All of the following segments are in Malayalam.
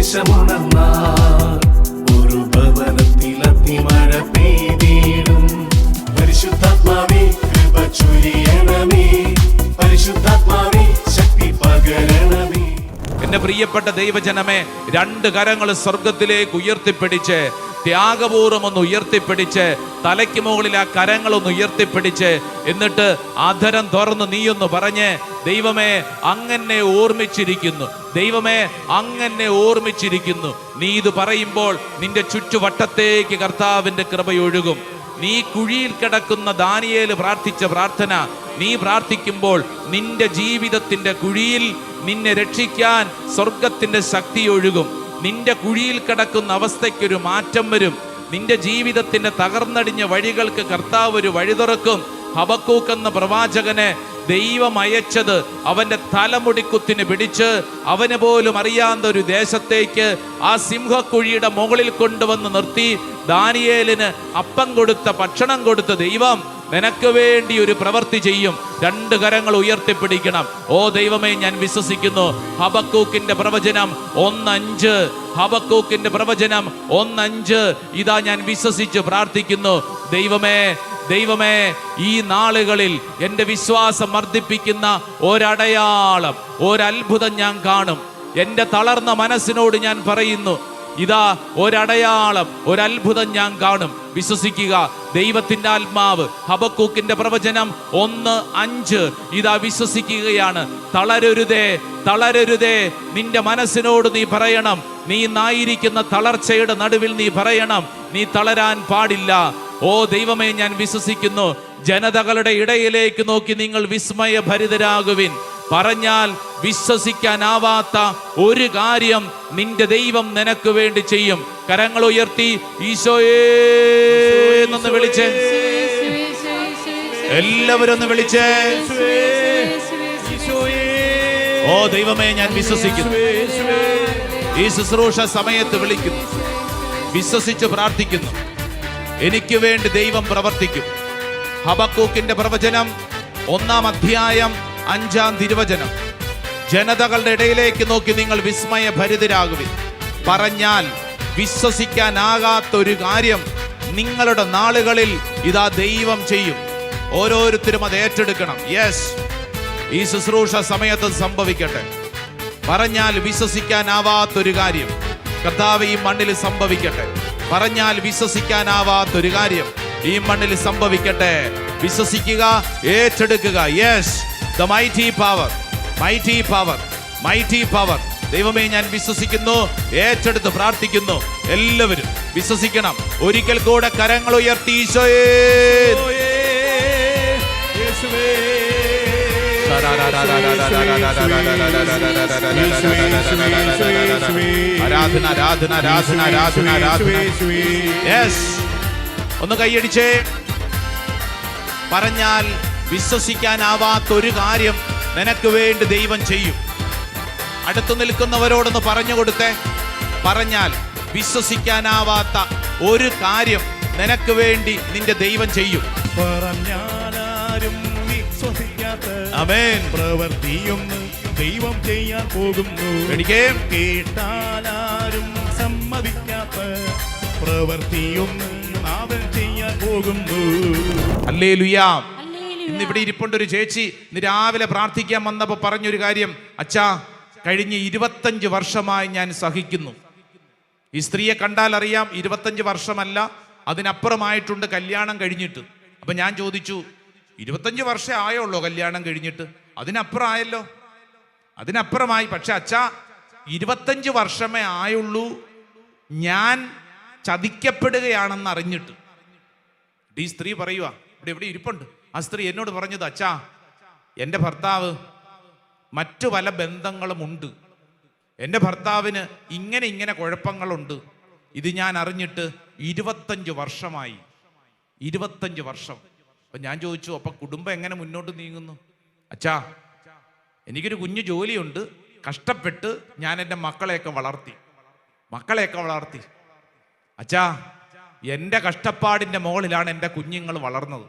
ആവേശമുണർന്നാൽ ഒരു ഭവനത്തിൽ അഗ്നിമഴ പെയ്തിടും. പരിശുദ്ധാത്മാവേ കൃപ ചൊരിയണമേ, പരിശുദ്ധാത്മാവേ ശക്തി പകരണമേ. എന്റെ പ്രിയപ്പെട്ട ദൈവജനമേ, രണ്ട് കരങ്ങൾ സ്വർഗത്തിലേക്ക് ഉയർത്തിപ്പിടിച്ച് ത്യാഗപൂർവം ഒന്ന് ഉയർത്തിപ്പിടിച്ച് തലയ്ക്ക് മുകളിൽ ആ കരങ്ങളൊന്ന് ഉയർത്തിപ്പിടിച്ച് എന്നിട്ട് അധരം തുറന്ന് നീയൊന്ന് പറഞ്ഞ്, ദൈവമേ അങ്ങനെ ഓർമ്മിച്ചിരിക്കുന്നു, ദൈവമേ അങ്ങനെ ഓർമ്മിച്ചിരിക്കുന്നു. നീ ഇത് പറയുമ്പോൾ നിന്റെ ചുറ്റുവട്ടത്തേക്ക് കർത്താവിന്റെ കൃപയൊഴുകും. നീ കുഴിയിൽ കിടക്കുന്ന ദാനിയേൽ പ്രാർത്ഥിച്ച പ്രാർത്ഥന നീ പ്രാർത്ഥിക്കുമ്പോൾ നിന്റെ ജീവിതത്തിന്റെ കുഴിയിൽ നിന്നെ രക്ഷിക്കാൻ സ്വർഗത്തിന്റെ ശക്തി ഒഴുകും. നിന്റെ കുഴിയിൽ കിടക്കുന്ന അവസ്ഥയ്ക്കൊരു മാറ്റം വരും. നിന്റെ ജീവിതത്തിന്റെ തകർന്നടിഞ്ഞ വഴികൾക്ക് കർത്താവ് ഒരു വഴി തുറക്കും. ഹബക്കൂക്ക് എന്ന പ്രവാചകനെ ദൈവം അയച്ചത് അവന്റെ തലമുടിക്കുത്തിന് പിടിച്ച് അവന് പോലും അറിയാത്ത ഒരു ദേശത്തേക്ക് ആ സിംഹക്കുഴിയുടെ മുകളിൽ കൊണ്ടുവന്ന് നിർത്തി ദാനിയേലിന് അപ്പം കൊടുത്ത ഭക്ഷണം കൊടുത്ത ദൈവം നിനക്ക് വേണ്ടി ഒരു പ്രവൃത്തി ചെയ്യും. രണ്ട് കരങ്ങൾ ഉയർത്തിപ്പിടിക്കണം. ഓ ദൈവമേ, ഞാൻ വിശ്വസിക്കുന്നു. ഹബക്കൂക്കിന്റെ പ്രവചനം 1:5, ഹബക്കൂക്കിന്റെ പ്രവചനം 1:5 ഇതാ ഞാൻ വിശ്വസിച്ച് പ്രാർത്ഥിക്കുന്നു. ദൈവമേ, ദൈവമേ, ഈ നാളുകളിൽ എൻ്റെ വിശ്വാസം വർദ്ധിപ്പിക്കുന്ന ഒരടയാളം, ഒരത്ഭുതം ഞാൻ കാണും. എൻ്റെ തളർന്ന മനസ്സിനോട് ഞാൻ പറയുന്നു, ഇതാ ഒരടയാളം, ഒരത്ഭുതം ഞാൻ കാണും. വിശ്വസിക്കുക. ദൈവത്തിന്റെ ആത്മാവ് ഹബക്കൂക്കിന്റെ പ്രവചനം 1:5 ഇതാ വിശ്വസിക്കുകയാണ്. തളരരുതേ, തളരരുതേ. നിന്റെ മനസ്സിനോട് നീ പറയണം, നീ ഇന്നായിരിക്കുന്ന തളർച്ചയുടെ നടുവിൽ നീ പറയണം, നീ തളരാൻ പാടില്ല. ഓ ദൈവമേ, ഞാൻ വിശ്വസിക്കുന്നു. ജനതകളുടെ ഇടയിലേക്ക് നോക്കി നിങ്ങൾ വിസ്മയഭരിതരാകുവിൻ. പറഞ്ഞാൽ വിശ്വസിക്കാനാവാത്ത ഒരു കാര്യം നിന്റെ ദൈവം നിനക്ക് വേണ്ടി ചെയ്യും. കരങ്ങൾ ഉയർത്തി ഈശോയേ എന്നൊന്ന് വിളിച്ചേ, എല്ലാവരും ഒന്ന് വിളിച്ചേ. ഓ ദൈവമേ, ഞാൻ വിശ്വസിക്കുന്നു. ഈ ശുശ്രൂഷ സമയത്ത് വിളിക്കുന്നു, വിശ്വസിച്ച് പ്രാർത്ഥിക്കുന്നു. എനിക്ക് വേണ്ടി ദൈവം പ്രവർത്തിക്കും. ഹബക്കൂക്കിന്റെ പ്രവചനം 1-ാം അധ്യായം 5-ാം തിരുവചനം. ജനതകളുടെ ഇടയിലേക്ക് നോക്കി നിങ്ങൾ വിസ്മയഭരിതരാകുവിൻ. പറഞ്ഞാൽ വിശ്വസിക്കാനാകാത്തൊരു കാര്യം നിങ്ങളുടെ നാളുകളിൽ ഇതാ ദൈവം ചെയ്യും. ഓരോരുത്തരും അത് ഏറ്റെടുക്കണം. യെസ്, ഈ ശുശ്രൂഷ സമയത്ത് സംഭവിക്കട്ടെ. പറഞ്ഞാൽ വിശ്വസിക്കാനാവാത്തൊരു കാര്യം കർത്താവ് ഈ മണ്ണിൽ സംഭവിക്കട്ടെ. പറഞ്ഞാൽ വിശ്വസിക്കാനാവാത്തൊരു കാര്യം ഈ മണ്ണിൽ സംഭവിക്കട്ടെ. വിശ്വസിക്കുക, ഏറ്റെടുക്കുക. Yes, the mighty power, mighty power, mighty power. ദൈവമേ, ഞാൻ വിശ്വസിക്കുന്നു, ഏറ്റെടുത്ത് പ്രാർത്ഥിക്കുന്നു. എല്ലാവരും വിശ്വസിക്കണം. ഒരിക്കൽ കൂടെ കരങ്ങൾ ഉയർത്തി ഈശോയേ, ആരാധന, ആരാധന, ആരാധന, ആരാധന, ആരാധന. യെസ്, ഒന്ന് കൈയടിച്ചേ. പറഞ്ഞാൽ വിശ്വസിക്കാനാവാത്തൊരു കാര്യം നിനക്ക് വേണ്ടി ദൈവം ചെയ്യും. അടുത്തു നിൽക്കുന്നവരോടൊന്ന് പറഞ്ഞു കൊടുത്തേ. പറഞ്ഞാൽ വിശ്വസിക്കാനാവാത്ത ഒരു കാര്യം നിനക്ക് വേണ്ടി നിന്റെ ദൈവം ചെയ്യും. പറഞ്ഞാലും വിശ്വസിക്കാത്ത ആമേൻ പ്രവൃത്തിയൊന്ന് ദൈവം ചെയ്യാൻ പോകുന്നു. കേട്ടാലും സമ്മതിക്കാത്ത പ്രവൃത്തിയൊന്ന് അവൻ ചെയ്യാൻ പോകുന്നു. ഹല്ലേലൂയാ. ഇന്ന് ഇവിടെ ഇരിപ്പുണ്ട് ഒരു ചേച്ചി. ഇന്ന് രാവിലെ പ്രാർത്ഥിക്കാൻ വന്നപ്പോൾ പറഞ്ഞൊരു കാര്യം, അച്ഛാ, കഴിഞ്ഞ 25 വർഷമായി ഞാൻ സഹിക്കുന്നു. ഈ സ്ത്രീയെ കണ്ടാൽ അറിയാം 25 വർഷമല്ല, അതിനപ്പുറമായിട്ടുണ്ട് കല്യാണം കഴിഞ്ഞിട്ട്. അപ്പൊ ഞാൻ ചോദിച്ചു, 25 വർഷം ആയുള്ളൂ കല്യാണം കഴിഞ്ഞിട്ട്? അതിനപ്പുറം ആയല്ലോ, അതിനപ്പുറമായി. പക്ഷെ അച്ഛാ, 25 വർഷമേ ആയുള്ളൂ ഞാൻ ചതിക്കപ്പെടുകയാണെന്ന് അറിഞ്ഞിട്ട്. ഈ സ്ത്രീ പറയുക, ഇവിടെ ഇരിപ്പുണ്ട്. ആ സ്ത്രീ എന്നോട് പറഞ്ഞത്, അച്ഛാ, എൻ്റെ ഭർത്താവ് മറ്റു പല ബന്ധങ്ങളുമുണ്ട്, എൻ്റെ ഭർത്താവിന് ഇങ്ങനെ കുഴപ്പങ്ങളുണ്ട്. ഇത് ഞാൻ അറിഞ്ഞിട്ട് 25 വർഷമായി. 25 വർഷം. അപ്പം ഞാൻ ചോദിച്ചു, അപ്പം കുടുംബം എങ്ങനെ മുന്നോട്ട് നീങ്ങുന്നു? അച്ഛാ, എനിക്കൊരു കുഞ്ഞു ജോലിയുണ്ട്, കഷ്ടപ്പെട്ട് ഞാൻ എൻ്റെ മക്കളെയൊക്കെ വളർത്തി. അച്ഛാ, എൻ്റെ കഷ്ടപ്പാടിൻ്റെ മുകളിലാണ് എൻ്റെ കുഞ്ഞുങ്ങൾ വളർന്നത്.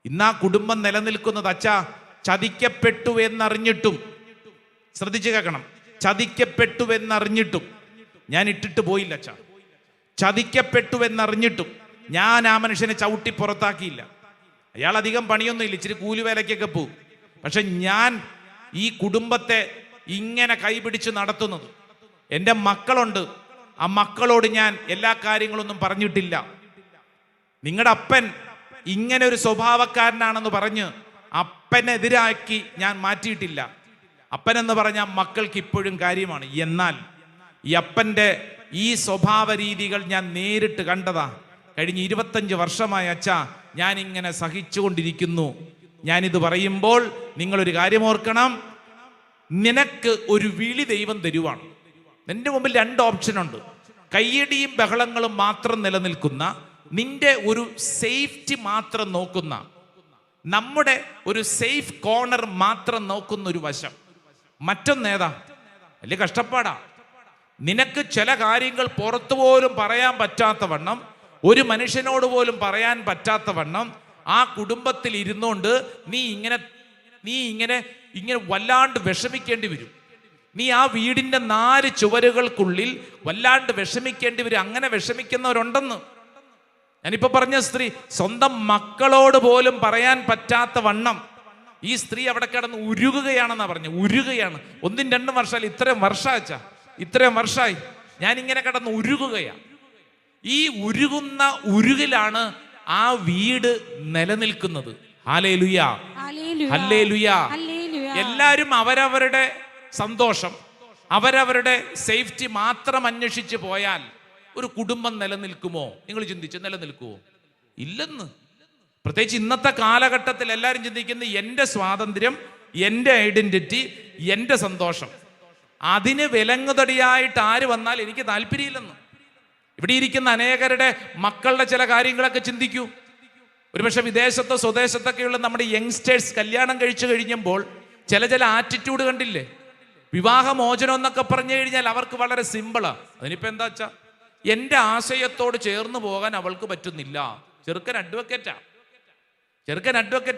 ഇന്നാ കുടുംബം നിലനിൽക്കുന്നത് അച്ഛാ ചതിക്കപ്പെട്ടു എന്നറിഞ്ഞിട്ടും, ശ്രദ്ധിച്ചു കേൾക്കണം, ചതിക്കപ്പെട്ടു എന്നറിഞ്ഞിട്ടും ഞാൻ ഇട്ടിട്ട് പോയില്ല അച്ഛാ. ചതിക്കപ്പെട്ടു എന്നറിഞ്ഞിട്ടും ഞാൻ ആ മനുഷ്യനെ ചവിട്ടി പുറത്താക്കിയില്ല. അയാൾ അധികം പണിയൊന്നും ഇല്ല, ഇച്ചിരി കൂലിവേലയ്ക്കൊക്കെ പോകും. പക്ഷെ ഞാൻ ഈ കുടുംബത്തെ ഇങ്ങനെ കൈപിടിച്ച് നടത്തുന്നത്, എൻ്റെ മക്കളുണ്ട്, ആ മക്കളോട് ഞാൻ എല്ലാ കാര്യങ്ങളൊന്നും പറഞ്ഞിട്ടില്ല. നിങ്ങളുടെ അപ്പൻ ഇങ്ങനെ ഒരു സ്വഭാവക്കാരനാണെന്ന് പറഞ്ഞ് അപ്പനെതിരാക്കി ഞാൻ മാറ്റിയിട്ടില്ല. അപ്പനെന്ന് പറഞ്ഞാൽ മക്കൾക്ക് ഇപ്പോഴും കാര്യമാണ്. എന്നാൽ ഈ അപ്പൻ്റെ ഈ സ്വഭാവ രീതികൾ ഞാൻ നേരിട്ട് കണ്ടതാ. കഴിഞ്ഞ 25 വർഷമായി അച്ഛാ ഞാനിങ്ങനെ സഹിച്ചുകൊണ്ടിരിക്കുന്നു. ഞാനിത് പറയുമ്പോൾ നിങ്ങളൊരു കാര്യം ഓർക്കണം, നിനക്ക് ഒരു വിളി ദൈവം തരുവാണ്. നിന്റെ മുമ്പിൽ 2 ഓപ്ഷനുണ്ട്. കയ്യടിയും ബഹളങ്ങളും മാത്രം നിലനിൽക്കുന്ന, നിന്റെ ഒരു സേഫ്റ്റി മാത്രം നോക്കുന്ന, നമ്മുടെ ഒരു സേഫ് കോർണർ മാത്രം നോക്കുന്ന ഒരു വശം. മറ്റൊന്നേതാ? വലിയ കഷ്ടപ്പാടാ. നിനക്ക് ചില കാര്യങ്ങൾ പുറത്തു പോലും പറയാൻ പറ്റാത്ത വണ്ണം, ഒരു മനുഷ്യനോട് പോലും പറയാൻ പറ്റാത്ത വണ്ണം ആ കുടുംബത്തിൽ ഇരുന്നുകൊണ്ട് നീ ഇങ്ങനെ വല്ലാണ്ട് വിഷമിക്കേണ്ടി വരും. നീ ആ വീടിന്റെ 4 ചുവരുകൾക്കുള്ളിൽ വല്ലാണ്ട് വിഷമിക്കേണ്ടി വരും. അങ്ങനെ വിഷമിക്കുന്നവരുണ്ടെന്ന്. ഞാനിപ്പോ പറഞ്ഞ സ്ത്രീ സ്വന്തം മക്കളോട് പോലും പറയാൻ പറ്റാത്ത വണ്ണം ഈ സ്ത്രീ അവിടെ കിടന്ന് ഉരുകുകയാണെന്നാ പറഞ്ഞു. ഉരുകയാണ്. 1-2 വർഷമായി, ഇത്രയും വർഷമായി ഞാനിങ്ങനെ കിടന്ന് ഉരുകുകയാണ്. ഈ ഉരുകുന്ന ഉരുകിലാണ് ആ വീട് നിലനിൽക്കുന്നത്. Hallelujah, hallelujah. എല്ലാവരും അവരവരുടെ സന്തോഷം, അവരവരുടെ സേഫ്റ്റി മാത്രം അന്വേഷിച്ച് പോയാൽ ഒരു കുടുംബം നിലനിൽക്കുമോ? നിങ്ങൾ ചിന്തിച്ച് നിലനിൽക്കുമോ? ഇല്ലെന്ന്. പ്രത്യേകിച്ച് ഇന്നത്തെ കാലഘട്ടത്തിൽ എല്ലാവരും ചിന്തിക്കുന്നത് എൻ്റെ സ്വാതന്ത്ര്യം, എൻ്റെ ഐഡന്റിറ്റി, എൻ്റെ സന്തോഷം, അതിന് വിലങ്ങുതടിയായിട്ട് ആര് വന്നാൽ എനിക്ക് താല്പര്യമില്ലെന്ന്. ഇവിടെ ഇരിക്കുന്ന അനേകരുടെ മക്കളുടെ ചില കാര്യങ്ങളൊക്കെ ചിന്തിക്കൂ. ഒരുപക്ഷെ വിദേശത്തോ സ്വദേശത്തൊക്കെയുള്ള നമ്മുടെ യങ്സ്റ്റേഴ്സ് കല്യാണം കഴിച്ചു കഴിഞ്ഞപ്പോൾ ചില ആറ്റിറ്റ്യൂഡ് കണ്ടില്ലേ? വിവാഹമോചനം എന്നൊക്കെ പറഞ്ഞു കഴിഞ്ഞാൽ അവർക്ക് വളരെ സിമ്പിളാ. അതിനിപ്പോ എന്താ വെച്ചാ, എൻ്റെ ആശയത്തോട് ചേർന്ന് പോകാൻ അവൾക്ക് പറ്റുന്നില്ല. ചെറുക്കൻ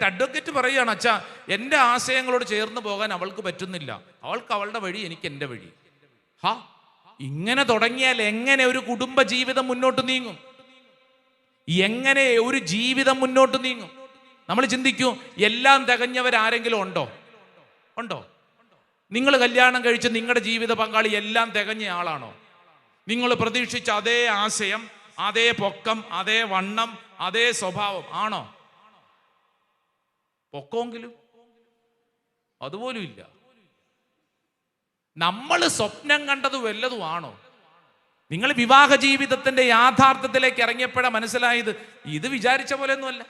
അഡ്വക്കേറ്റ് പറയുകയാണ്, അച്ഛാ എൻ്റെ ആശയങ്ങളോട് ചേർന്ന് പോകാൻ അവൾക്ക് പറ്റുന്നില്ല. അവൾക്ക് അവളുടെ വഴി, എനിക്ക് എൻ്റെ വഴി. ഇങ്ങനെ തുടങ്ങിയാൽ എങ്ങനെ ഒരു കുടുംബ ജീവിതം മുന്നോട്ട് നീങ്ങും? എങ്ങനെ ഒരു ജീവിതം മുന്നോട്ട് നീങ്ങും? നമ്മൾ ചിന്തിക്കൂ, എല്ലാം തികഞ്ഞവരാരെങ്കിലും ഉണ്ടോ? നിങ്ങൾ കല്യാണം കഴിച്ച് നിങ്ങളുടെ ജീവിത പങ്കാളി എല്ലാം തികഞ്ഞ ആളാണോ? നിങ്ങൾ പ്രതീക്ഷിച്ച അതേ ആശയം, അതേ പൊക്കം, അതേ വണ്ണം, അതേ സ്വഭാവം ആണോ? പൊക്കമെങ്കിലും അതുപോലും ഇല്ല. നമ്മൾ സ്വപ്നം കണ്ടത് വല്ലതും ആണോ? നിങ്ങൾ വിവാഹ ജീവിതത്തിന്റെ യാഥാർത്ഥ്യത്തിലേക്ക് ഇറങ്ങിയപ്പോഴാണ് മനസ്സിലായത് ഇത് വിചാരിച്ച പോലെയൊന്നുമല്ല.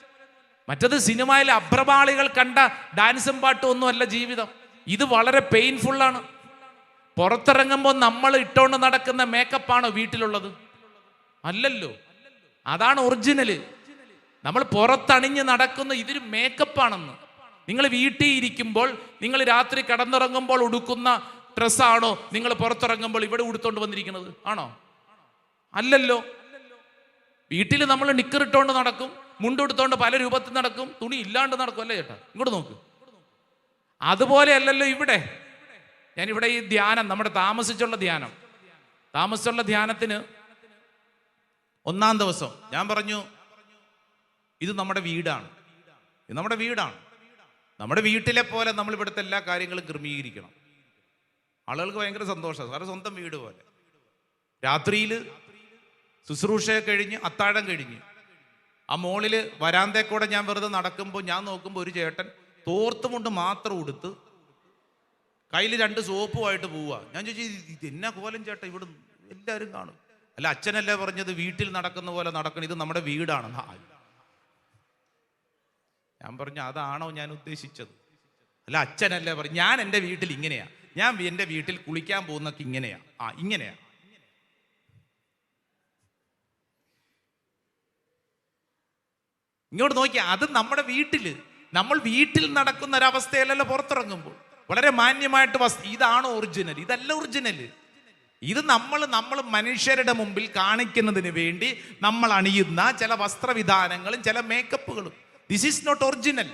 മറ്റത് സിനിമയിലെ അഭ്രപാളികൾ കണ്ട ഡാൻസും പാട്ടും ഒന്നുമല്ല ജീവിതം. ഇത് വളരെ പെയിൻഫുള്ളാണ്. പുറത്തിറങ്ങുമ്പോൾ നമ്മൾ ഇട്ടുകൊണ്ട് നടക്കുന്ന മേക്കപ്പാണോ വീട്ടിലുള്ളത്? അല്ലല്ലോ. അതാണ് ഒറിജിനല്. നമ്മൾ പുറത്തണിഞ്ഞ് നടക്കുന്ന ഇതൊരു മേക്കപ്പാണെന്ന്. നിങ്ങൾ വീട്ടിൽ ഇരിക്കുമ്പോൾ, നിങ്ങൾ രാത്രി കിടന്നുറങ്ങുമ്പോൾ ഉടുക്കുന്ന ഡ്രസ്സാണോ നിങ്ങൾ പുറത്തിറങ്ങുമ്പോൾ ഇവിടെ ഉടുത്തോണ്ട് വന്നിരിക്കുന്നത്? ആണോ? അല്ലല്ലോ. വീട്ടിൽ നമ്മൾ നിക്കറിട്ടോണ്ട് നടക്കും, മുണ്ടെടുത്തോണ്ട് പല രൂപത്തിൽ നടക്കും, തുണി ഇല്ലാണ്ട് നടക്കും. അല്ലേ ചേട്ടാ? ഇങ്ങോട്ട് നോക്ക്. അതുപോലെ അല്ലല്ലോ ഇവിടെ. ഞാനിവിടെ ഈ ധ്യാനം, നമ്മുടെ താമസിച്ചുള്ള ധ്യാനത്തിന് 1-ാം ദിവസം ഞാൻ പറഞ്ഞു, ഇത് നമ്മുടെ വീടാണ്. നമ്മുടെ വീട്ടിലെ പോലെ നമ്മൾ ഇവിടുത്തെ എല്ലാ കാര്യങ്ങളും ക്രമീകരിക്കണം. ആളുകൾക്ക് ഭയങ്കര സന്തോഷമാണ്, സാറ് സ്വന്തം വീട് പോലെ. രാത്രിയിൽ ശുശ്രൂഷ കഴിഞ്ഞ്, അത്താഴം കഴിഞ്ഞ് ആ മോളിൽ വരാന്തേക്കൂടെ ഞാൻ വെറുതെ നടക്കുമ്പോൾ ഞാൻ നോക്കുമ്പോൾ ഒരു ചേട്ടൻ തോർത്തുമുണ്ട് മാത്രം ഉടുത്ത് കയ്യിൽ 2 സോപ്പുമായിട്ട് പോവുക. ഞാൻ ചോദിച്ചു, ഇത് എന്നാ കോലം ചേട്ടാ? ഇവിടെ എല്ലാവരും കാണും. അല്ല, അച്ഛനല്ലേ പറഞ്ഞത് വീട്ടിൽ നടക്കുന്ന പോലെ നടക്കണം, ഇത് നമ്മുടെ വീടാണെന്ന്. ഞാൻ പറഞ്ഞു, അതാണോ ഞാൻ ഉദ്ദേശിച്ചത്? അല്ല, അച്ഛനല്ലേ പറഞ്ഞു. ഞാൻ എൻ്റെ വീട്ടിൽ ഇങ്ങനെയാ, ഞാൻ എൻ്റെ വീട്ടിൽ കുളിക്കാൻ പോകുന്നൊക്കെ ഇങ്ങനെയാ. ഇങ്ങനെയാ. ഇങ്ങോട്ട് നോക്കിയാ, അത് നമ്മുടെ നമ്മൾ വീട്ടിൽ നടക്കുന്ന ഒരവസ്ഥയല്ലല്ലോ പുറത്തിറങ്ങുമ്പോൾ. വളരെ മാന്യമായിട്ട് ഇതാണ് ഒറിജിനൽ. ഇതല്ല ഒറിജിനൽ. ഇത് നമ്മൾ മനുഷ്യരുടെ മുമ്പിൽ കാണിക്കുന്നതിന് വേണ്ടി നമ്മൾ അണിയുന്ന ചില വസ്ത്രവിധാനങ്ങളും ചില മേക്കപ്പുകളും. This is not original.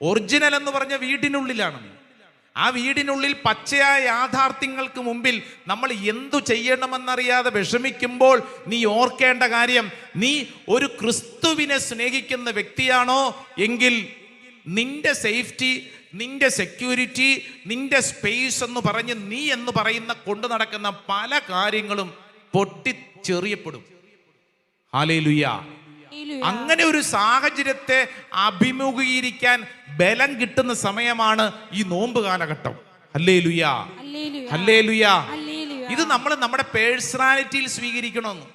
Original എന്ന് പറഞ്ഞ വീടിനുള്ളിലാണ്. ആ വീടിനുള്ളിൽ പച്ചയായ യാഥാർത്ഥ്യങ്ങൾക്ക് മുമ്പിൽ നമ്മൾ എന്തു ചെയ്യണമെന്നറിയാതെ വിഷമിക്കുമ്പോൾ നീ ഓർക്കേണ്ട കാര്യം, നീ ഒരു ക്രിസ്തുവിനെ സ്നേഹിക്കുന്ന വ്യക്തിയാണോ എങ്കിൽ നിന്റെ സേഫ്റ്റി, നിന്റെ സെക്യൂരിറ്റി, നിന്റെ സ്പേസ് എന്ന് പറഞ്ഞ് നീ എന്ന് പറയുന്ന കൊണ്ടു നടക്കുന്ന പല കാര്യങ്ങളും പൊട്ടിച്ചെറിയപ്പെടും. ഹല്ലേലൂയ. അങ്ങനെ ഒരു സാഹചര്യത്തെ അഭിമുഖീകരിക്കാൻ ബലം കിട്ടുന്ന സമയമാണ് ഈ നോമ്പ് കാലഘട്ടം. Hallelujah, hallelujah. ഇത് നമ്മൾ നമ്മുടെ പേഴ്സണാലിറ്റിയിൽ സ്വീകരിക്കണമെന്ന്.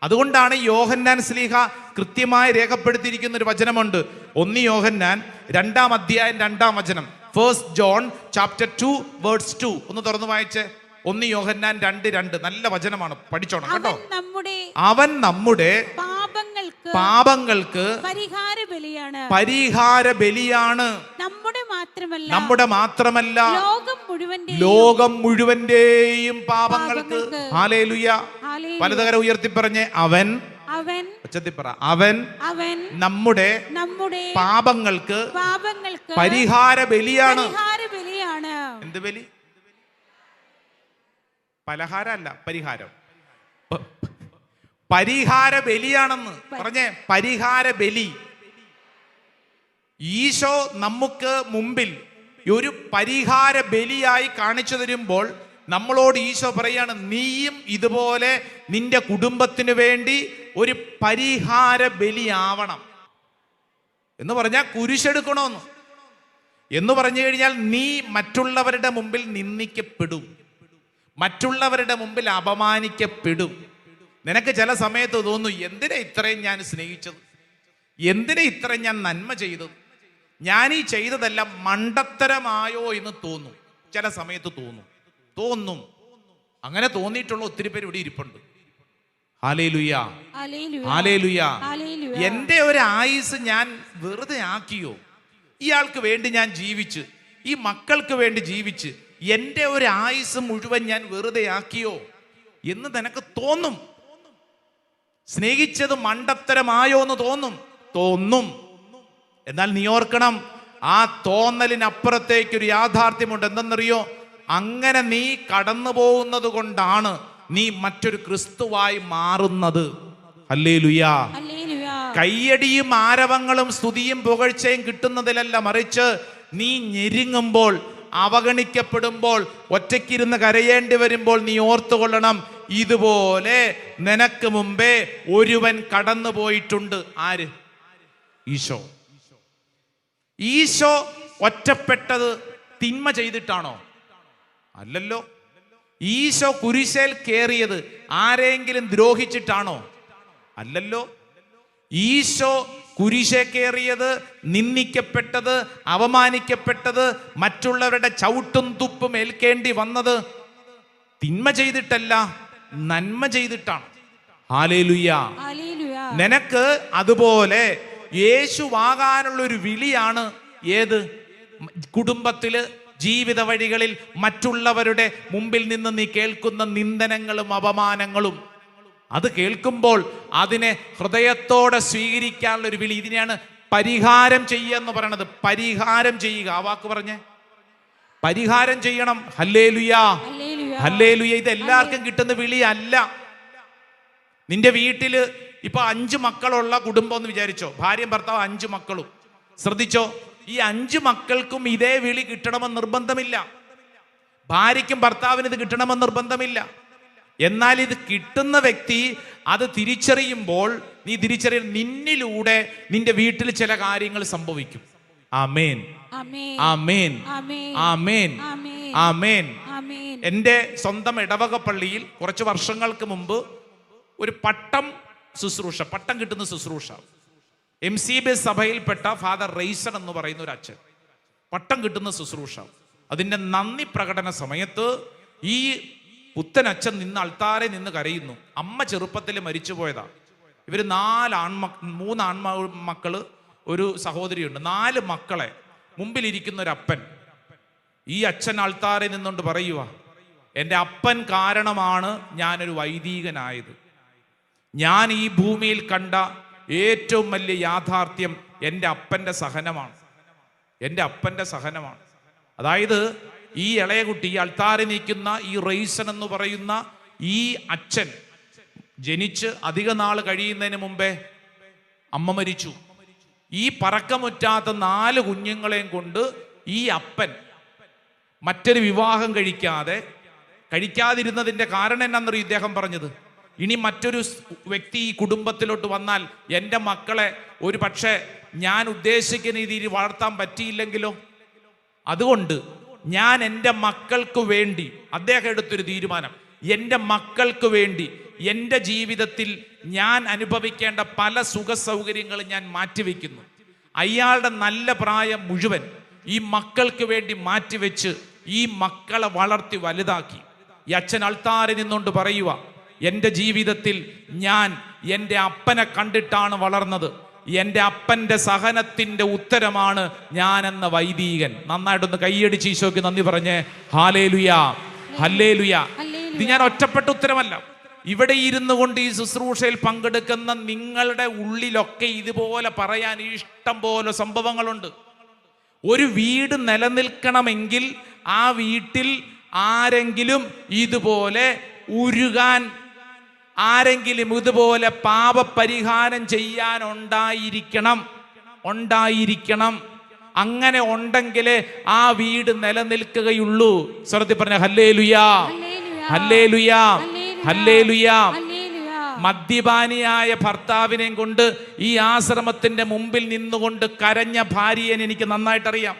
അതുകൊണ്ടാണ് യോഹന്നാൻ ശ്ലീഹ കൃത്യമായി രേഖപ്പെടുത്തിയിരിക്കുന്ന ഒരു വചനമുണ്ട്. 1 യോഹന്നാൻ 2-ാം അധ്യായം 2-ാം വചനം. 1 John chapter 2 verse 2 ഒന്ന് തുറന്നു വായിച്ചേ. 1 യോഹന്നാൻ 2:2 നല്ല വചനമാണ്, പഠിച്ചോണം കേട്ടോ. അവൻ നമ്മുടെ പാപങ്ങൾക്ക് പരിഹാര ബലിയാണ്. നമ്മുടെ മാത്രമല്ല ലോകം മുഴുവന്റെയും പാപങ്ങൾക്ക്. ഹല്ലേലൂയ. പലതരം ഉയർത്തി പറഞ്ഞേ, അവൻ നമ്മുടെ പാപങ്ങൾക്ക് പരിഹാര ബലിയാണ്. എന്ത് ബലി? പലഹാരമല്ല, പരിഹാരം. പരിഹാര ബലിയാണെന്ന് പറഞ്ഞേ, പരിഹാര ബലി. ഈശോ നമുക്ക് മുമ്പിൽ ഒരു പരിഹാര ബലിയായി കാണിച്ചു തരുമ്പോൾ നമ്മളോട് ഈശോ പറയാണ്, നീയും ഇതുപോലെ നിന്റെ കുടുംബത്തിന് വേണ്ടി ഒരു പരിഹാര ബലിയാവണം എന്ന് പറഞ്ഞാൽ കുരിശെടുക്കണമെന്ന്. എന്ന് പറഞ്ഞു കഴിഞ്ഞാൽ നീ മറ്റുള്ളവരുടെ മുമ്പിൽ നിന്ദിക്കപ്പെടും, മറ്റുള്ളവരുടെ മുമ്പിൽ അപമാനിക്കപ്പെടും. നിനക്ക് ചില സമയത്ത് തോന്നും, എന്തിനാ ഇത്രയും ഞാൻ സ്നേഹിച്ചത്, എന്തിനാ ഇത്രയും ഞാൻ നന്മ ചെയ്തത്, ഞാൻ ഈ ചെയ്തതെല്ലാം മണ്ടത്തരമായോ എന്ന് തോന്നും. ചില സമയത്ത് തോന്നും. അങ്ങനെ തോന്നിയിട്ടുള്ള ഒത്തിരി പേര് ഇവിടെ ഇരിപ്പുണ്ട്. Hallelujah, hallelujah. എൻ്റെ ഒരു ആയുസ് ഞാൻ വെറുതെ ആക്കിയോ? ഇയാൾക്ക് വേണ്ടി ഞാൻ ജീവിച്ച്, ഈ മക്കൾക്ക് വേണ്ടി ജീവിച്ച്, എൻ്റെ ഒരു ആയുസ് മുഴുവൻ ഞാൻ വെറുതെ ആക്കിയോ എന്ന് നിനക്ക് തോന്നും. സ്നേഹിച്ചത് മണ്ടത്തരമായോ എന്ന് തോന്നും. എന്നാൽ നീ ഓർക്കണം, ആ തോന്നലിനപ്പുറത്തേക്കൊരു യാഥാർത്ഥ്യമുണ്ട്. എന്തെന്നറിയോ? അങ്ങനെ നീ കടന്നു പോകുന്നത് കൊണ്ടാണ് നീ മറ്റൊരു ക്രിസ്തുവായി മാറുന്നത്. ഹല്ലേലൂയ. കയ്യടിയും ആരവങ്ങളും സ്തുതിയും പുകഴ്ചയും കിട്ടുന്നതിലല്ല, മറിച്ച് നീ ഞെരുങ്ങുമ്പോൾ, അവഗണിക്കപ്പെടുമ്പോൾ, ഒറ്റയ്ക്കിരുന്ന് കരയേണ്ടി വരുമ്പോൾ നീ ഓർത്തുകൊള്ളണം, ഇതുപോലെ നിനക്ക് മുമ്പേ ഒരുവൻ കടന്നു പോയിട്ടുണ്ട്. ആര്? ഈശോ. ഈശോ ഒറ്റപ്പെട്ടത് തിന്മ ചെയ്തിട്ടാണോ? അല്ലല്ലോ. ഈശോ കുരിശേൽ കയറിയത് ആരെങ്കിലും ദ്രോഹിച്ചിട്ടാണോ? അല്ലല്ലോ. ഈശോ കുരിശേ കയറിയത്, നിന്ദിക്കപ്പെട്ടത്, അവമാനിക്കപ്പെട്ടത്, മറ്റുള്ളവരുടെ ചവിട്ടും തുപ്പും ഏൽക്കേണ്ടി വന്നത് തിന്മ ചെയ്തിട്ടല്ല, നന്മ ചെയ്തിട്ടാണ്. ഹല്ലേലൂയ. നിനക്ക് അതുപോലെ യേശുവാകാനുള്ള ഒരു വിളിയാണ്. ഏത്? കുടുംബത്തില്, ജീവിത വഴികളിൽ മറ്റുള്ളവരുടെ മുമ്പിൽ നിന്ന് നീ കേൾക്കുന്ന നിന്ദനങ്ങളും അപമാനങ്ങളും, അത് കേൾക്കുമ്പോൾ അതിനെ ഹൃദയത്തോടെ സ്വീകരിക്കാനുള്ള ഒരു വിളി. ഇതിനെയാണ് പരിഹാരം ചെയ്യുക എന്ന് പറയണത്. പരിഹാരം ചെയ്യുക. ആ വാക്ക് പറഞ്ഞേ, പരിഹാരം ചെയ്യണം. Hallelujah, hallelujah. ഇത് എല്ലാവർക്കും കിട്ടുന്ന വിളി അല്ല. നിന്റെ വീട്ടില് ഇപ്പൊ 5 മക്കളുള്ള കുടുംബം എന്ന് വിചാരിച്ചോ, ഭാര്യയും ഭർത്താവ് 5 മക്കളും. ശ്രദ്ധിച്ചോ, ഈ 5 മക്കൾക്കും ഇതേ വിളി കിട്ടണമെന്ന് നിർബന്ധമില്ല. ഭാര്യയ്ക്കും ഭർത്താവിന് ഇത് കിട്ടണമെന്ന് നിർബന്ധമില്ല. എന്നാൽ ഇത് കിട്ടുന്ന വ്യക്തി അത് തിരിച്ചറിയുമ്പോൾ, നീ തിരിച്ചറിയും, നിന്നിലൂടെ നിന്റെ വീട്ടിൽ ചില കാര്യങ്ങൾ സംഭവിക്കും. ആമേൻ, ആമേൻ, ആമേൻ, ആമേൻ. എൻ്റെ സ്വന്തം ഇടവക പള്ളിയിൽ കുറച്ച് വർഷങ്ങൾക്ക് മുമ്പ് ഒരു പട്ടം കിട്ടുന്ന ശുശ്രൂഷ, MCB സഭയിൽപ്പെട്ട ഫാദർ റൈസൺ എന്ന് പറയുന്ന ഒരു അച്ഛൻ, പട്ടം കിട്ടുന്ന ശുശ്രൂഷ. അതിൻ്റെ നന്ദി പ്രകടന സമയത്ത് ഈ പുത്തൻ അച്ഛൻ നിന്ന് അൾത്താരെ നിന്ന് കരയുന്നു. അമ്മ ചെറുപ്പത്തിൽ മരിച്ചുപോയതാ. ഇവർ 3 ആൺമക്കള്, ഒരു സഹോദരിയുണ്ട്. 4 മക്കളെ മുമ്പിലിരിക്കുന്ന ഒരു അപ്പൻ. ഈ അച്ഛൻ അൾത്താരെ നിന്നുകൊണ്ട് പറയുക, എൻ്റെ അപ്പൻ കാരണമാണ് ഞാനൊരു വൈദികനായത്. ഞാൻ ഈ ഭൂമിയിൽ കണ്ട ഏറ്റവും വലിയ യാഥാർത്ഥ്യം എൻ്റെ അപ്പൻ്റെ സഹനമാണ്. എൻ്റെ അപ്പൻ്റെ സഹനമാണ്. അതായത് ഈ ഇളയ കുട്ടി, ഈ അൾത്താരി നീക്കുന്ന ഈ റെയ്സൺ എന്ന് പറയുന്ന ഈ അച്ഛൻ ജനിച്ച് അധിക നാൾ കഴിയുന്നതിന് മുമ്പേ അമ്മ മരിച്ചു. ഈ പറക്കമുറ്റാത്ത 4 കുഞ്ഞുങ്ങളെയും കൊണ്ട് ഈ അപ്പൻ മറ്റൊരു വിവാഹം കഴിക്കാതിരുന്നതിൻ്റെ കാരണം എന്നാണെന്നറിയും ഇദ്ദേഹം പറഞ്ഞത്? ഇനി മറ്റൊരു വ്യക്തി ഈ കുടുംബത്തിലോട്ട് വന്നാൽ എൻ്റെ മക്കളെ ഒരു പക്ഷേ ഞാൻ ഉദ്ദേശിക്കുന്ന രീതിയിൽ വളർത്താൻ പറ്റിയില്ലെങ്കിലോ, അതുകൊണ്ട് ഞാൻ എൻ്റെ മക്കൾക്ക് വേണ്ടി, അദ്ദേഹം എടുത്തൊരു തീരുമാനം, എൻ്റെ മക്കൾക്ക് വേണ്ടി എൻ്റെ ജീവിതത്തിൽ ഞാൻ അനുഭവിക്കേണ്ട പല സുഖ സൗകര്യങ്ങളും ഞാൻ മാറ്റിവെക്കുന്നു. അയാളുടെ നല്ല പ്രായം മുഴുവൻ ഈ മക്കൾക്ക് വേണ്ടി മാറ്റിവെച്ച് ഈ മക്കളെ വളർത്തി വലുതാക്കി. ഈ അച്ഛൻ അൾത്താരിൽ നിന്നുകൊണ്ട് പറയുക, എൻ്റെ ജീവിതത്തിൽ ഞാൻ എൻ്റെ അപ്പനെ കണ്ടിട്ടാണ് വളർന്നത്. എൻ്റെ അപ്പൻ്റെ സഹനത്തിൻ്റെ ഉത്തരമാണ് ഞാനെന്ന വൈദികൻ. നന്നായിട്ടൊന്ന് കൈയടിച്ച് ഈശോയ്ക്ക് നന്ദി പറഞ്ഞേ. ഹല്ലേലൂയാ, ഹല്ലേലൂയാ. ഇത് ഞാൻ ഒറ്റപ്പെട്ട ഉത്തരമല്ല. ഇവിടെ ഇരുന്നു കൊണ്ട് ഈ ശുശ്രൂഷയിൽ പങ്കെടുക്കുന്ന നിങ്ങളുടെ ഉള്ളിലൊക്കെ ഇതുപോലെ പറയാൻ ഇഷ്ടം പോലെ സംഭവങ്ങളുണ്ട്. ഒരു വീട് നിലനിൽക്കണമെങ്കിൽ ആ വീട്ടിൽ ആരെങ്കിലും ഇതുപോലെ ഉരുകാൻ, ആരെങ്കിലും ഇതുപോലെ പാപപരിഹാരം ചെയ്യാൻ ഉണ്ടായിരിക്കണം. അങ്ങനെ ഉണ്ടെങ്കിലേ ആ വീട് നിലനിൽക്കുകയുള്ളൂ. സ്വരത്തിൽ പറഞ്ഞ ഹല്ലേലൂയാ, ഹല്ലേലൂയാ, ഹല്ലേലൂയാ. മദ്യപാനിയായ ഭർത്താവിനെയും കൊണ്ട് ഈ ആശ്രമത്തിന്റെ മുമ്പിൽ നിന്നുകൊണ്ട് കരഞ്ഞ ഭാര്യയെ എനിക്ക് നന്നായിട്ടറിയാം.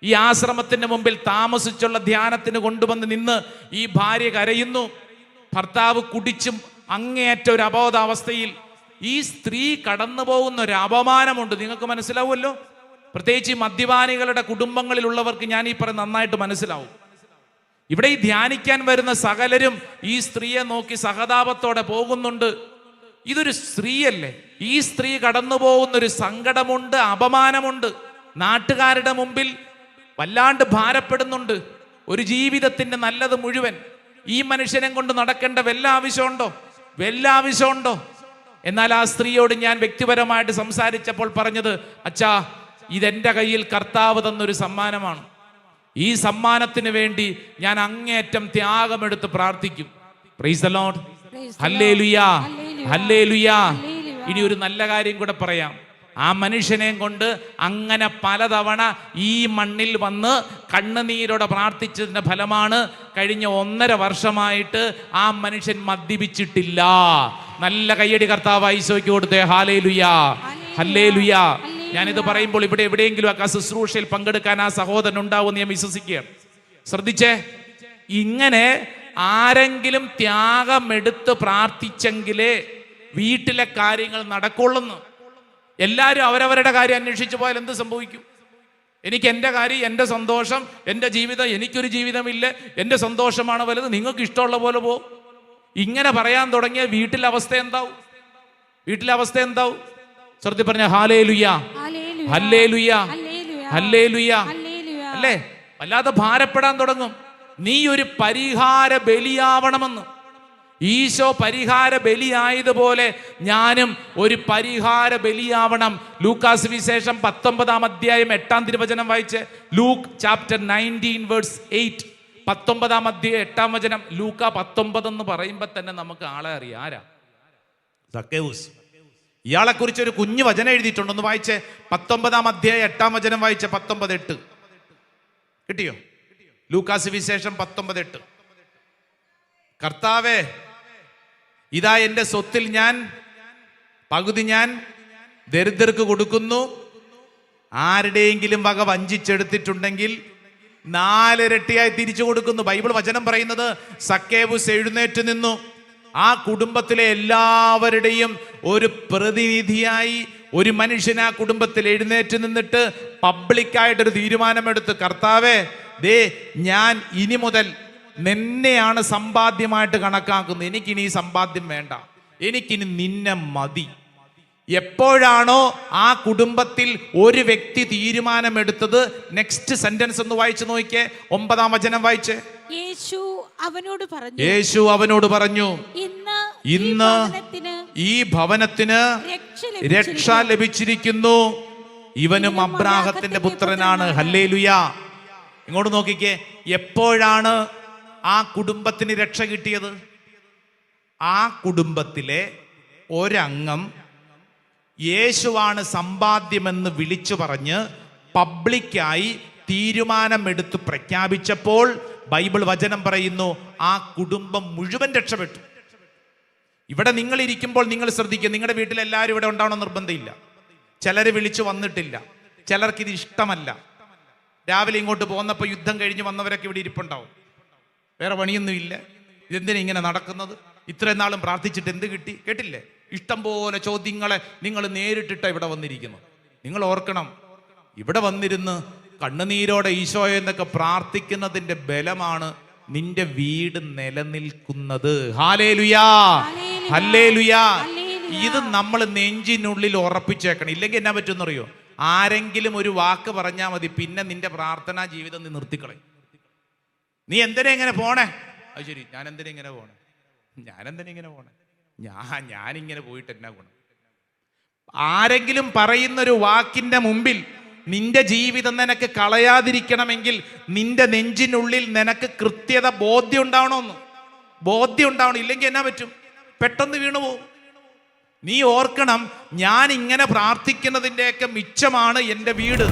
ഈ ആശ്രമത്തിന്റെ മുമ്പിൽ താമസിച്ചുള്ള ധ്യാനത്തിന് കൊണ്ടുവന്ന് നിന്ന് ഈ ഭാര്യ കരയുന്നു. ഭർത്താവ് കുടിച്ചും അങ്ങേയറ്റ ഒരു അബോധാവസ്ഥയിൽ. ഈ സ്ത്രീ കടന്നു പോകുന്ന ഒരു അപമാനമുണ്ട്, നിങ്ങൾക്ക് മനസ്സിലാവുമല്ലോ. പ്രത്യേകിച്ച് മദ്യപാനികളുടെ കുടുംബങ്ങളിലുള്ളവർക്ക് ഞാൻ ഈ പറയുന്നത് നന്നായിട്ട് മനസ്സിലാവും. ഇവിടെ ഈ ധ്യാനിക്കാൻ വരുന്ന സകലരും ഈ സ്ത്രീയെ നോക്കി സഹതാപത്തോടെ പോകുന്നുണ്ട്. ഇതൊരു സ്ത്രീയല്ലേ? ഈ സ്ത്രീ കടന്നു പോകുന്നൊരു സങ്കടമുണ്ട്, അപമാനമുണ്ട്. നാട്ടുകാരുടെ മുമ്പിൽ വല്ലാണ്ട് ഭാരപ്പെടുന്നുണ്ട്. ഒരു ജീവിതത്തിന്റെ നല്ലത് മുഴുവൻ ഈ മനുഷ്യനെ കൊണ്ട് നടക്കേണ്ട വല്ല ആവശ്യമുണ്ടോ? എന്നാൽ ആ സ്ത്രീയോട് ഞാൻ വ്യക്തിപരമായിട്ട് സംസാരിച്ചപ്പോൾ പറഞ്ഞത്, അച്ഛാ, ഇതെന്റെ കയ്യിൽ കർത്താവ് തന്നൊരു സമ്മാനമാണ്. ഈ സമ്മാനത്തിന് വേണ്ടി ഞാൻ അങ്ങേയറ്റം ത്യാഗമെടുത്ത് പ്രാർത്ഥിക്കും. പ്രൈസ് ദി ലോർഡ്, ഹല്ലേലൂയാ, ഹല്ലേലൂയാ. ഇനി ഒരു നല്ല കാര്യം കൂടെ പറയാം. ആ മനുഷ്യനെയും കൊണ്ട് അങ്ങനെ പലതവണ ഈ മണ്ണിൽ വന്ന് കണ്ണുനീരോടെ പ്രാർത്ഥിച്ചതിന്റെ ഫലമാണ് കഴിഞ്ഞ 1.5 വർഷമായിട്ട് ആ മനുഷ്യൻ മദ്യപിച്ചിട്ടില്ല. നല്ല കയ്യടി കർത്താവ് ഈശോയ്ക്ക് കൊടുത്തേ. ഹല്ലേലൂയാ, ഹല്ലേലൂയാ. ഞാനിത് പറയുമ്പോൾ ഇവിടെ എവിടെയെങ്കിലും ആ ശുശ്രൂഷയിൽ പങ്കെടുക്കാൻ ആ സഹോദരൻ ഉണ്ടാവുമെന്ന് ഞാൻ വിശ്വസിക്കുകയാണ്. ശ്രദ്ധിച്ചേ, ഇങ്ങനെ ആരെങ്കിലും ത്യാഗമെടുത്ത് പ്രാർത്ഥിച്ചെങ്കിലേ വീട്ടിലെ കാര്യങ്ങൾ നടക്കുള്ളൂ. എല്ലാവരും അവരവരുടെ കാര്യം അന്വേഷിച്ചു പോയാൽ എന്ത് സംഭവിക്കും? എനിക്ക് എൻ്റെ കാര്യം, എൻ്റെ സന്തോഷം, എൻ്റെ ജീവിതം, എനിക്കൊരു ജീവിതമില്ല, എൻ്റെ സന്തോഷമാണ് വലുത്, നിങ്ങൾക്ക് ഇഷ്ടമുള്ള പോലെ പോ. ഇങ്ങനെ പറയാൻ തുടങ്ങിയ വീട്ടിലെ അവസ്ഥ എന്താവും? ശ്രദ്ധ പറഞ്ഞ ഹല്ലേലൂയാ, ഹല്ലേലൂയാ, ഹല്ലേലൂയാ. അല്ലേ? വല്ലാതെ ഭാരപ്പെടാൻ തുടങ്ങും. നീ ഒരു പരിഹാര ബലിയാവണമെന്ന്. ഈശോ പരിഹാര ബലിയായതുപോലെ ഞാനും ഒരു പരിഹാര ബലിയാവണം. ലൂക്കാസ് വിശേഷം 19-ാം അധ്യായം 8-ാം തിരുവചനം വായിച്ച്. Luke chapter 19 verse 8. 19-ാം അധ്യായം 8-ാം വചനം. ലൂക്ക 19 എന്ന് പറയുമ്പോൾ തന്നെ നമുക്ക് ആളെ അറിയാം. ആരാ? സക്കേവൂസ്. ഇയാളെ കുറിച്ച് ഒരു കുഞ്ഞു വചനം എഴുതിയിട്ടുണ്ടെന്ന് വായിച്ച്. 19-ാം അധ്യായം 8-ാം വചനം വായിച്ച്. 19:8 കിട്ടിയോ? ലൂക്കാസ് വിശേഷം 19:8. കർത്താവേ, ഇതാ എൻ്റെ സ്വത്തിൽ പകുതി ഞാൻ ദരിദ്രർക്ക് കൊടുക്കുന്നു. ആരുടെയെങ്കിലും വക വഞ്ചിച്ചെടുത്തിട്ടുണ്ടെങ്കിൽ 4 ഇരട്ടിയായി തിരിച്ചു കൊടുക്കുന്നു. ബൈബിൾ വചനം പറയുന്നത് സക്കേവൂസ് എഴുന്നേറ്റ് നിന്നു. ആ കുടുംബത്തിലെ എല്ലാവരുടെയും ഒരു പ്രതിനിധിയായി ഒരു മനുഷ്യൻ ആ കുടുംബത്തിൽ എഴുന്നേറ്റ് നിന്നിട്ട് പബ്ലിക്കായിട്ടൊരു തീരുമാനമെടുത്ത്, കർത്താവേ, ദേ ഞാൻ ഇനി മുതൽ നിന്നെയാണ് സമ്പാദ്യമായിട്ട് കണക്കാക്കുന്നത്. എനിക്കിനി ഈ സമ്പാദ്യം വേണ്ട, എനിക്കിനി നിന്നെ മതി. എപ്പോഴാണോ ആ കുടുംബത്തിൽ ഒരു വ്യക്തി തീരുമാനമെടുത്തത്, നെക്സ്റ്റ് സെന്റൻസ് ഒന്ന് വായിച്ചു നോക്കിയേ. 9-ാം വചനം വായിച്ചേ. യേശു അവനോട് പറഞ്ഞു, ഇന്ന് ഈ ഭവനത്തിന് രക്ഷ ലഭിച്ചിരിക്കുന്നു. ഇവനും അബ്രാഹത്തിന്റെ പുത്രനാണ്. ഹല്ലേലൂയാ. ഇങ്ങോട്ട് നോക്കിക്കേ, എപ്പോഴാണ് ആ കുടുംബത്തിന് രക്ഷ കിട്ടിയത്? ആ കുടുംബത്തിലെ ഒരംഗം യേശുവാണ് സമ്പാദ്യമെന്ന് വിളിച്ചു പറഞ്ഞ് പബ്ലിക്കായി തീരുമാനമെടുത്ത് പ്രഖ്യാപിച്ചപ്പോൾ ബൈബിൾ വചനം പറയുന്നു ആ കുടുംബം മുഴുവൻ രക്ഷപ്പെട്ടു. ഇവിടെ നിങ്ങൾ ഇരിക്കുമ്പോൾ നിങ്ങൾ ശ്രദ്ധിക്കുക, നിങ്ങളുടെ വീട്ടിൽ എല്ലാവരും ഇവിടെ ഉണ്ടാവണം നിർബന്ധമില്ല. ചിലർ വിളിച്ചു വന്നിട്ടില്ല, ചിലർക്ക് ഇത് ഇഷ്ടമല്ല. രാവിലെ ഇങ്ങോട്ട് പോന്നപ്പോൾ യുദ്ധം കഴിഞ്ഞ് വന്നവരൊക്കെ ഇവിടെ ഇരിപ്പുണ്ടാവും. വേറെ പണിയൊന്നുമില്ല, ഇതെന്തിനാ ഇങ്ങനെ നടക്കുന്നത്, ഇത്രയും നാളും പ്രാർത്ഥിച്ചിട്ട് എന്ത് കിട്ടി? കേട്ടില്ലേ? ഇഷ്ടം പോലെ ചോദ്യങ്ങളെ നിങ്ങൾ നേരിട്ടിട്ട് ഇവിടെ വന്നിരിക്കുന്നു. നിങ്ങൾ ഓർക്കണം, ഇവിടെ വന്നിരുന്ന് കണ്ണുനീരോടെ ഈശോയെ എന്നൊക്കെ പ്രാർത്ഥിക്കുന്നതിന്റെ ബലമാണ് നിന്റെ വീട് നിലനിൽക്കുന്നത്. ഹല്ലേലൂയാ, ഹല്ലേലൂയാ. ഇത് നമ്മൾ നെഞ്ചിനുള്ളിൽ ഉറപ്പിച്ചേക്കണം. ഇല്ലെങ്കിൽ എന്നാ പറ്റുമെന്നറിയോ? ആരെങ്കിലും ഒരു വാക്ക് പറഞ്ഞാൽ മതി, പിന്നെ നിന്റെ പ്രാർത്ഥനാ ജീവിതം നീ നിർത്തിക്കളയും. നീ എന്തിനാ ഇങ്ങനെ പോണേ? അത് ശരി, ഞാൻ എന്തിനാ ഇങ്ങനെ പോണേ? ഞാനിങ്ങനെ പോയിട്ട് എന്നാ ഗുണം? ആരെങ്കിലും പറയുന്നൊരു വാക്കിന്റെ മുമ്പിൽ നിന്റെ ജീവിതം നിനക്ക് കളയാതിരിക്കണമെങ്കിൽ നിന്റെ നെഞ്ചിനുള്ളിൽ നിനക്ക് കൃത്യത ബോധ്യം ഉണ്ടാവണം. ഇല്ലെങ്കിൽ എന്നാ പറ്റും? പെട്ടെന്ന് വീണുപോകും. നീ ഓർക്കണം, ഞാൻ ഇങ്ങനെ പ്രാർത്ഥിക്കുന്നതിൻ്റെയൊക്കെ മിച്ചമാണ് എൻ്റെ വീട്.